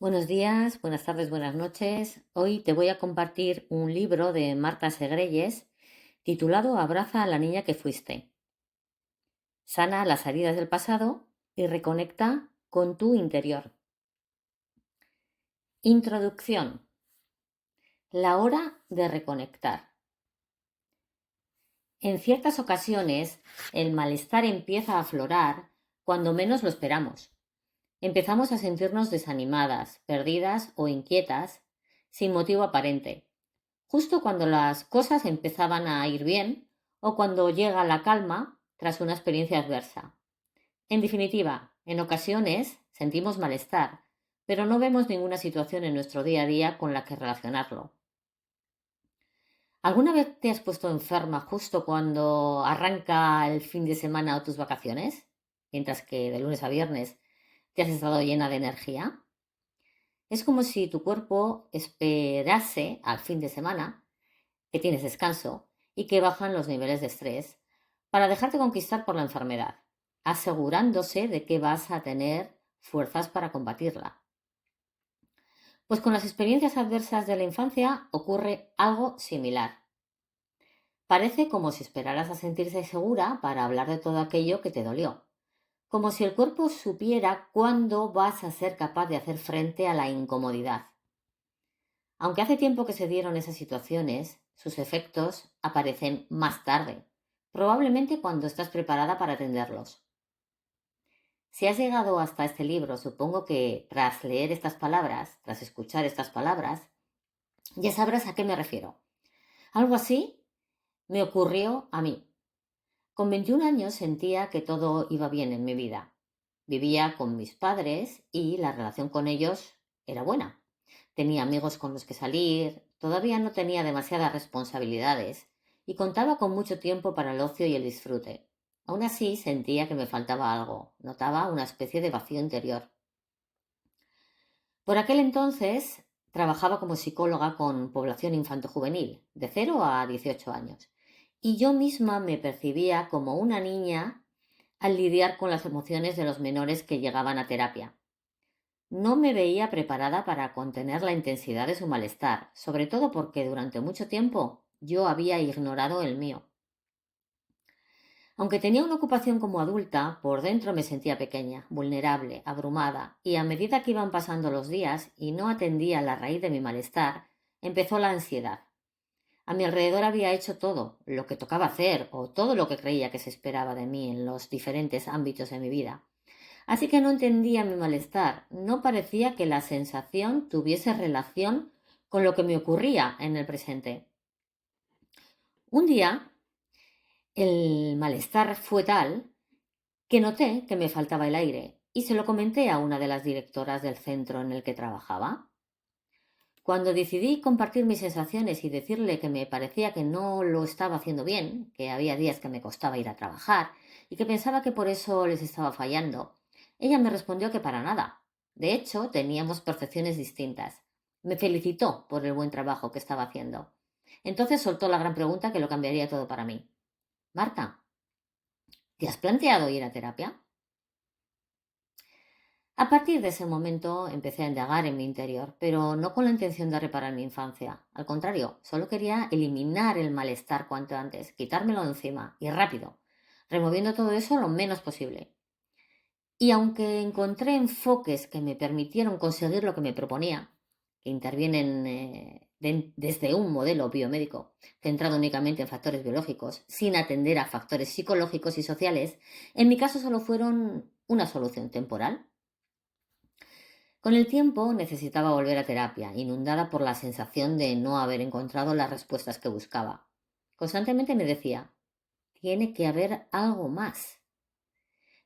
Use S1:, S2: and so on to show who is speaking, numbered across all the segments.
S1: Buenos días, buenas tardes, buenas noches. Hoy te voy a compartir un libro de Marta Segreyes titulado Abraza a la niña que fuiste. Sana las heridas del pasado y reconecta con tu interior. Introducción. La hora de reconectar. En ciertas ocasiones, el malestar empieza a aflorar cuando menos lo esperamos. Empezamos a sentirnos desanimadas, perdidas o inquietas sin motivo aparente, justo cuando las cosas empezaban a ir bien o cuando llega la calma tras una experiencia adversa. En definitiva, en ocasiones sentimos malestar, pero no vemos ninguna situación en nuestro día a día con la que relacionarlo. ¿Alguna vez te has puesto enferma justo cuando arranca el fin de semana o tus vacaciones? Mientras que de lunes a viernes te has estado llena de energía. Es como si tu cuerpo esperase al fin de semana que tienes descanso y que bajan los niveles de estrés para dejarte conquistar por la enfermedad, asegurándose de que vas a tener fuerzas para combatirla. Pues con las experiencias adversas de la infancia ocurre algo similar. Parece como si esperaras a sentirse segura para hablar de todo aquello que te dolió, como si el cuerpo supiera cuándo vas a ser capaz de hacer frente a la incomodidad. Aunque hace tiempo que se dieron esas situaciones, sus efectos aparecen más tarde, probablemente cuando estás preparada para atenderlos. Si has llegado hasta este libro, supongo que tras leer estas palabras, tras escuchar estas palabras, ya sabrás a qué me refiero. Algo así me ocurrió a mí. Con 21 años sentía que todo iba bien en mi vida. Vivía con mis padres y la relación con ellos era buena. Tenía amigos con los que salir, todavía no tenía demasiadas responsabilidades y contaba con mucho tiempo para el ocio y el disfrute. Aún así sentía que me faltaba algo, notaba una especie de vacío interior. Por aquel entonces trabajaba como psicóloga con población infanto-juvenil, de 0 a 18 años, y yo misma me percibía como una niña al lidiar con las emociones de los menores que llegaban a terapia. No me veía preparada para contener la intensidad de su malestar, sobre todo porque durante mucho tiempo yo había ignorado el mío. Aunque tenía una ocupación como adulta, por dentro me sentía pequeña, vulnerable, abrumada, y a medida que iban pasando los días y no atendía la raíz de mi malestar, empezó la ansiedad. A mi alrededor había hecho todo lo que tocaba hacer o todo lo que creía que se esperaba de mí en los diferentes ámbitos de mi vida. Así que no entendía mi malestar, no parecía que la sensación tuviese relación con lo que me ocurría en el presente. Un día, el malestar fue tal que noté que me faltaba el aire y se lo comenté a una de las directoras del centro en el que trabajaba. Cuando decidí compartir mis sensaciones y decirle que me parecía que no lo estaba haciendo bien, que había días que me costaba ir a trabajar y que pensaba que por eso les estaba fallando, ella me respondió que para nada. De hecho, teníamos percepciones distintas. Me felicitó por el buen trabajo que estaba haciendo. Entonces soltó la gran pregunta que lo cambiaría todo para mí. Marta, ¿te has planteado ir a terapia? A partir de ese momento empecé a indagar en mi interior, pero no con la intención de reparar mi infancia. Al contrario, solo quería eliminar el malestar cuanto antes, quitármelo de encima y rápido, removiendo todo eso lo menos posible. Y aunque encontré enfoques que me permitieron conseguir lo que me proponía, que intervienen desde un modelo biomédico centrado únicamente en factores biológicos, sin atender a factores psicológicos y sociales, en mi caso solo fueron una solución temporal. Con el tiempo necesitaba volver a terapia, inundada por la sensación de no haber encontrado las respuestas que buscaba. Constantemente me decía, tiene que haber algo más.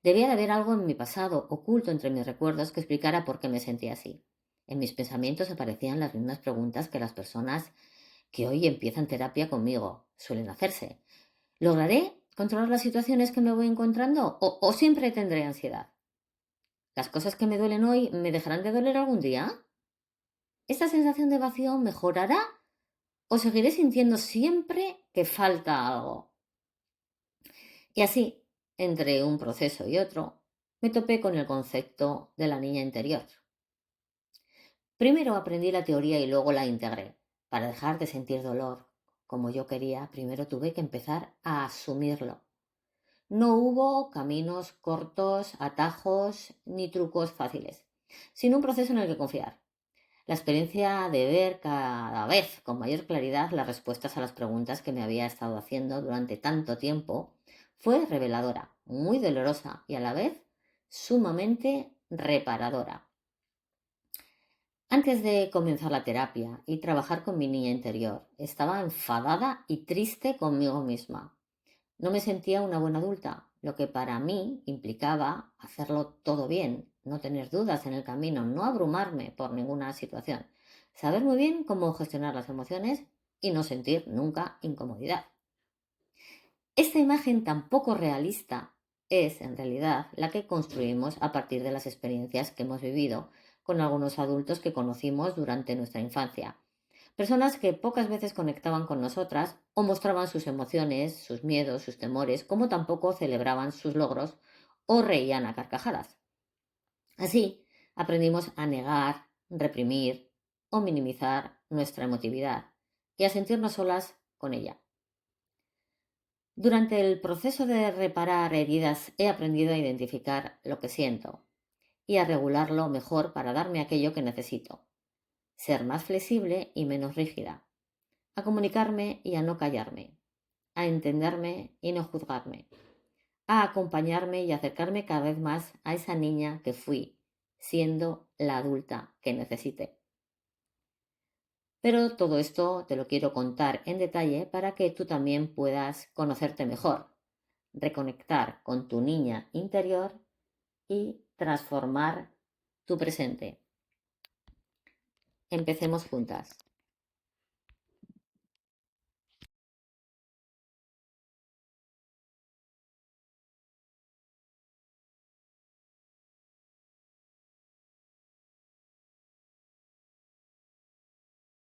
S1: Debía de haber algo en mi pasado, oculto entre mis recuerdos, que explicara por qué me sentía así. En mis pensamientos aparecían las mismas preguntas que las personas que hoy empiezan terapia conmigo suelen hacerse. ¿Lograré controlar las situaciones que me voy encontrando o siempre tendré ansiedad? ¿Las cosas que me duelen hoy me dejarán de doler algún día? ¿Esta sensación de vacío mejorará o seguiré sintiendo siempre que falta algo? Y así, entre un proceso y otro, me topé con el concepto de la niña interior. Primero aprendí la teoría y luego la integré. Para dejar de sentir dolor como yo quería, primero tuve que empezar a asumirlo. No hubo caminos cortos, atajos ni trucos fáciles, sino un proceso en el que confiar. La experiencia de ver cada vez con mayor claridad las respuestas a las preguntas que me había estado haciendo durante tanto tiempo fue reveladora, muy dolorosa y a la vez sumamente reparadora. Antes de comenzar la terapia y trabajar con mi niña interior, estaba enfadada y triste conmigo misma. No me sentía una buena adulta, lo que para mí implicaba hacerlo todo bien, no tener dudas en el camino, no abrumarme por ninguna situación, saber muy bien cómo gestionar las emociones y no sentir nunca incomodidad. Esta imagen tan poco realista es, en realidad, la que construimos a partir de las experiencias que hemos vivido con algunos adultos que conocimos durante nuestra infancia. Personas que pocas veces conectaban con nosotras o mostraban sus emociones, sus miedos, sus temores, como tampoco celebraban sus logros o reían a carcajadas. Así, aprendimos a negar, reprimir o minimizar nuestra emotividad y a sentirnos solas con ella. Durante el proceso de reparar heridas he aprendido a identificar lo que siento y a regularlo mejor para darme aquello que necesito, ser más flexible y menos rígida, a comunicarme y a no callarme, a entenderme y no juzgarme, a acompañarme y acercarme cada vez más a esa niña que fui, siendo la adulta que necesité. Pero todo esto te lo quiero contar en detalle para que tú también puedas conocerte mejor, reconectar con tu niña interior y transformar tu presente. Empecemos juntas.